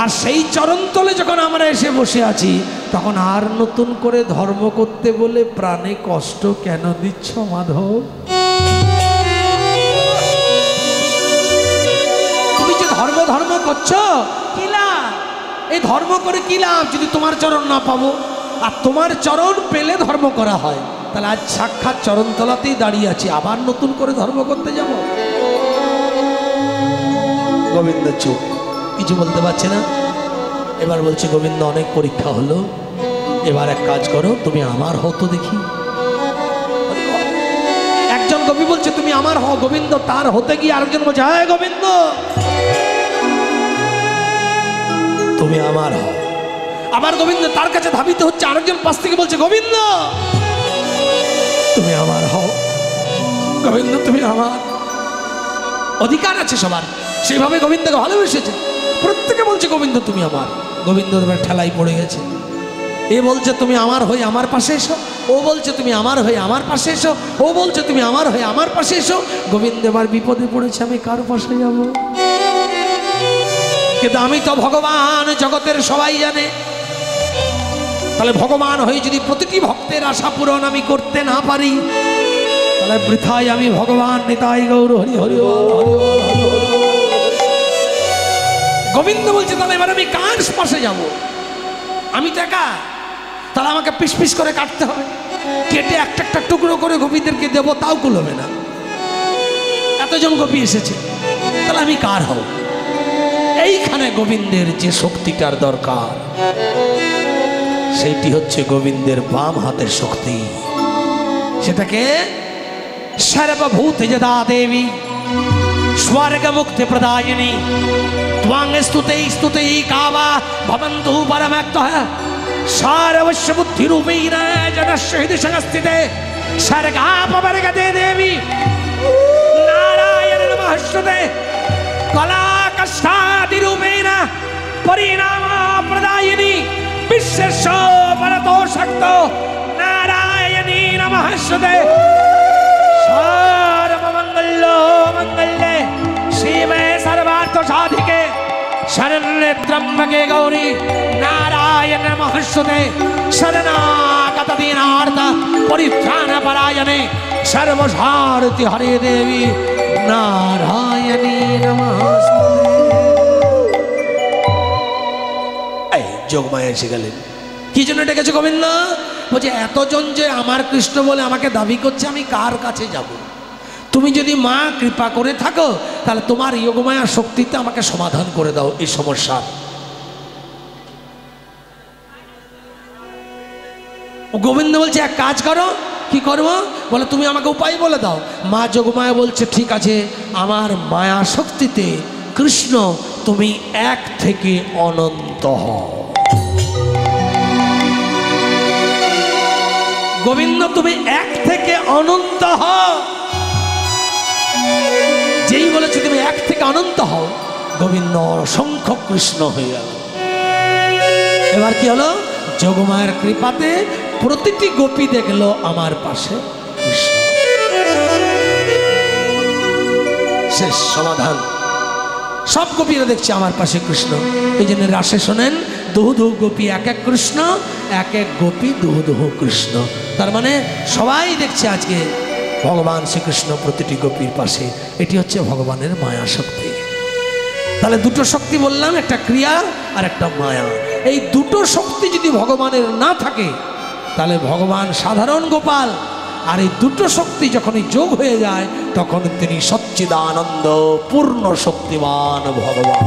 আর সেই চরণতলে যখন আমরা এসে বসে আছি, তখন আর নতুন করে ধর্ম করতে বলে প্রাণে কষ্ট কেন দিচ্ছ মাধব? তুমি যে ধর্ম ধর্ম করছো, কি লাভ? এই ধর্ম করে কি লাভ যদি তোমার চরণ না পাবো? আর তোমার চরণ পেলে ধর্ম করা হয়, তাহলে আজ সাক্ষাৎ চরণতলাতেই দাঁড়িয়ে আছি, আবার নতুন করে ধর্ম করতে যাব? গোবিন্দ চুপ, কিছু বলতে পারছে না। এবার বলছে গোবিন্দ অনেক পরীক্ষা হলো, এবার এক কাজ করো, তুমি আমার হও তো দেখি। একজন কবি বলছে তুমি আমার হও, গোবিন্দ তার হতে গিয়ে আরেকজন বলছে হ্যাঁ গোবিন্দ তুমি আমার হও। আবার গোবিন্দ তার কাছে ধাবিত হচ্ছে, আরেকজন পাশ থেকে বলছে গোবিন্দ তুমি আমার হও, গোবিন্দ তুমি আমার। অধিকার আছে সবার, সেইভাবে গোবিন্দকে ভালোবেসেছে, প্রত্যেকে বলছে গোবিন্দ তুমি আমার। গোবিন্দ এবার ঠেলাই পড়ে গেছে। এ বলছে তুমি আমার হয়ে আমার পাশে এসো, ও বলছে তুমি আমার হয়ে আমার পাশে এসো, ও বলছে তুমি আমার হয়ে আমার পাশে এসো। গোবিন্দ এবার বিপদে পড়েছে, আমি কার পাশে যাব? কিন্তু আমি তো ভগবান, জগতের সবাই জানে। তাহলে ভগবান হয়ে যদি প্রতিটি ভক্তের আশা পূরণ আমি করতে না পারি, তাহলে বৃথায় আমি ভগবান। নিতাই গৌর হরি হরি বল, হরি বল, হরি বল। গোবিন্দ বলছে তাহলে এবার আমি কার পাশে যাব? আমি তো একা, তাহলে আমাকে পিস পিস করে কাটতে হবে, কেটে একটা একটা টুকরো করে গোপীদেরকে দেবো, তাও কুলোবে না। এতজন গোপী এসেছে, তাহলে আমি কার হব? এইখানে গোবিন্দের যে শক্তিটার দরকার, সেইটি হচ্ছে গোবিন্দের বাম হাতের শক্তি। সেটাকে সর্বভূত যদা দেবী স্বর্গ মুক্তি প্রদায়িনী त्वांग स्तुते स्तुते कावा भवन्तु परमक्तः सर्वस्व बुद्धि रूपेण जनस्य हृदि संस्थिते सर्गापवर्गते देवी नारायण नमस्ते कला कष्टादि रूपेण परिणाम प्रदायिनी विश्वस्य परतो शक्तो नारायणी नमस्ते सर्वमंगलो मंगल्ये शिवे सर्वार्थ साधिके शरण्ये त्र्यंबके गौरी नारायण नमस्ते शरणागत दीनार्थ परित्राण परायणे सर्वसारथि हरे देवी नारायणी नमस्ते। এই যোগমায়া এসে গেলেন। কি জন্য ডেকেছে গোবিন্দ? বলছে এতজন যে আমার কৃষ্ণ বলে আমাকে দাবি করছে, আমি কার কাছে যাব? তুমি যদি মা কৃপা করে থাকো, তাহলে তোমার যোগমায়া শক্তিতে আমাকে সমাধান করে দাও এই সমস্যার। গোবিন্দ বলছে এক কাজ করো। কি করবো? বলে তুমি আমাকে উপায় বলে দাও। মা যোগমায়া বলছে ঠিক আছে, আমার মায়া শক্তিতে কৃষ্ণ তুমি এক থেকে অনন্ত হও। গোবিন্দ তুমি এক থেকে অনন্ত হও। যেই বলেছে তুমি এক থেকে অনন্ত হও, গোবিন্দ অসংখ্য কৃষ্ণ হয়ে গেল। এবার কি হলো? যোগমায়ের কৃপাতে প্রতিটি গোপী দেখলো আমার পাশে কৃষ্ণ। শেষ সমাধান। সব গোপীরা দেখছে আমার পাশে কৃষ্ণ। এই জন্য রাসে শোনেন, দুহু দুহু গোপী এক এক কৃষ্ণ, এক এক গোপী দুহু দুহু কৃষ্ণ। তার মানে সবাই দেখছে আজকে ভগবান শ্রীকৃষ্ণ প্রতিটি গোপীর পাশে। এটি হচ্ছে ভগবানের মায়া শক্তি। তাহলে দুটো শক্তি বললাম, একটা ক্রিয়া আর একটা মায়া। এই দুটো শক্তি যদি ভগবানের না থাকে, তাহলে ভগবান সাধারণ গোপাল। আর এই দুটো শক্তি যখনই যোগ হয়ে যায়, তখন তিনি সচ্চিদানন্দ পূর্ণ শক্তিমান ভগবান।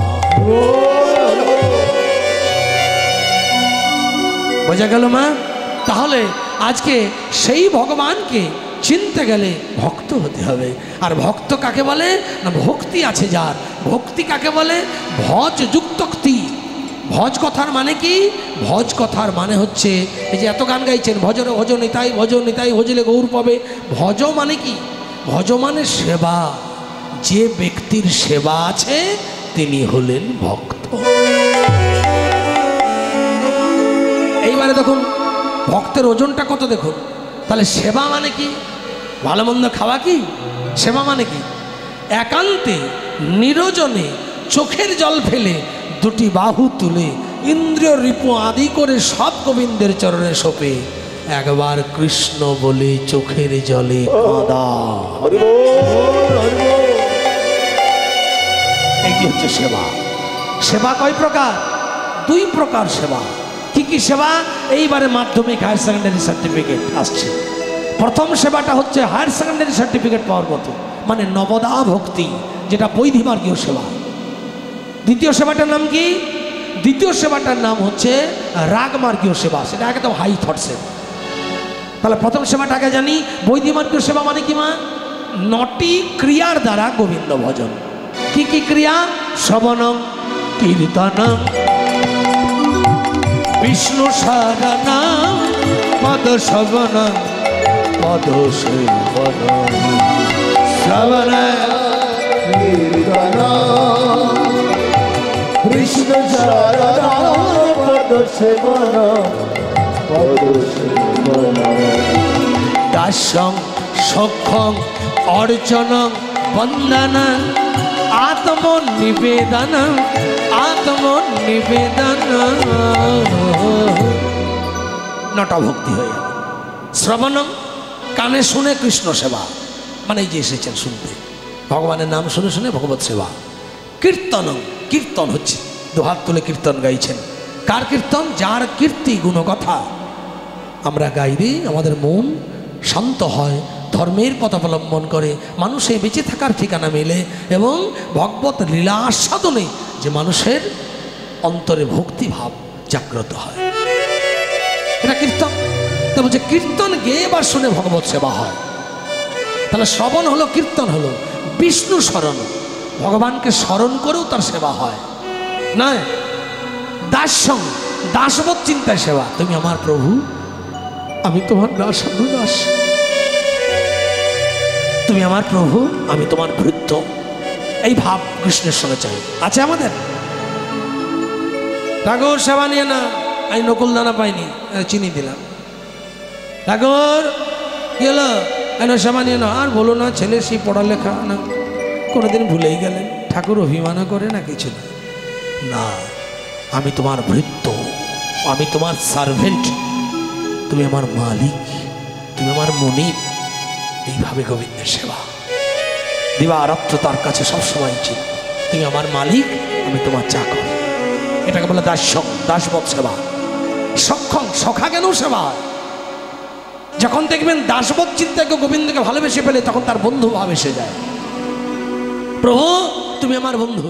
বোঝা গেল মা? তাহলে আজকে সেই ভগবানকে চিনতে গেলে ভক্ত হতে হবে। আর ভক্ত কাকে বলে না? ভক্তি আছে যার। ভক্তি কাকে বলে? ভজ যুক্তক্তি। ভজ কথার মানে কি? ভজ কথার মানে হচ্ছে এই যে এত গান গাইছেন, ভজরে ভজ নিতাই ভজ নিতাই ভজলে গৌর পাবে। ভজ মানে কি? ভজ মানে সেবা। যে ব্যক্তির সেবা আছে তিনি হলেন ভক্ত। এইবারে দেখুন ভক্তের ওজনটা কত দেখুন। তাহলে সেবা মানে কি? ভালো মন্দ খাওয়া কি সেবা? মানে কি একান্তে নিরজনে চোখের জল ফেলে দুটি বাহু তুলে ইন্দ্রিয় রিপু আদি করে সব গোবিন্দের চরণে সোপে একবার কৃষ্ণ বলে চোখের জলে কাঁদা। এই হচ্ছে সেবা। সেবা কয় প্রকার? 2 প্রকার সেবা। কি কি সেবা? এইবারে মাধ্যমিক হায়ার সেকেন্ডারি সার্টিফিকেট আসছে। প্রথম সেবাটা হচ্ছে হায়ার সেকেন্ডারি সার্টিফিকেট পাওয়ার মতো, মানে নবদা ভক্তি, যেটা বৈধিমার্গীয় সেবা। দ্বিতীয় সেবাটার নাম কি? দ্বিতীয় সেবাটার নাম হচ্ছে রাগমার্গীয় সেবা, সেটা একদম হাই থটসের। তাহলে প্রথম সেবাটাকে জানি। বৈধিমার্গীয় সেবা মানে কি মা? 9টি ক্রিয়ার দ্বারা গোবিন্দ ভজন। কি কি ক্রিয়া? শ্রবণং, কীর্তনং, বিষ্ণু শরণং, পদ শ্রবণং, পদ সেবনং, শ্রবণ কীর্তন কৃষ্ণ শরণ পদ সেবন পদ সেবন দাস্যং, সখ্যং, অর্চনং, বন্দনং, আত্মনিবেদনং, আত্মনিবেদনং। 9টা ভক্তি হয়ে গেল। শ্রবণং, কানে শুনে কৃষ্ণ সেবা, মানে এই যে এসেছেন শুনতে, ভগবানের নাম শুনে শুনে ভগবত সেবা। কীর্তনং, কীর্তন হচ্ছে 2 হাত তুলে কীর্তন গাইছেন। কার কীর্তন? যার কীর্তি গুণকথা আমরা গাইলে আমাদের মন শান্ত হয়, ধর্মের পথ অবলম্বন করে, মানুষে বেঁচে থাকার ঠিকানা মেলে এবং ভগবত লীলা আস্বাদনে যে মানুষের অন্তরে ভক্তিভাব জাগ্রত হয়, এটা কীর্তন। তা বলছে কীর্তন গেয়ে বা শুনে ভগবত সেবা হয়। তাহলে শ্রবণ হলো, কীর্তন হলো। বিষ্ণু স্মরণ, ভগবানকে স্মরণ করেও তার সেবা হয় না। দাস্যং, দাসবোধ চিন্তায় সেবা। তুমি আমার প্রভু, আমি তোমার দাস, দাস। তুমি আমার প্রভু, আমি তোমার ভৃত্য। এই ভাব কৃষ্ণের সঙ্গে চাই আছে আমাদের। ঠাকুর সেবা নিয়ে না, আমি নকুল দানা পাইনি, চিনি দিলাম। ঠাকুর কি হলো? সেবা নিয়ে না। আর বলো না, ছেলে সেই পড়ালেখা না, কোনোদিন ভুলেই গেলেন। ঠাকুর অভিমানও করে না, কিছু না। না, আমি তোমার ভৃত্য, আমি তোমার সার্ভেন্ট, তুমি আমার মালিক, তুমি আমার মনিব। এইভাবে গোবিন্দের সেবা দিবারাত্র তার কাছে সবসময় চিত। তুমি আমার মালিক, আমি তোমার চাকর। এটাকে বলে দাস্যং, দাসবৎ সেবা। সক্ষম, সখা কেন সেবা হয়? যখন দেখবেন দাসবৎ চিন্তাকে গোবিন্দকে ভালোবেসে ফেলে, তখন তার বন্ধু ভাব এসে যায়। প্রভু, তুমি আমার বন্ধু।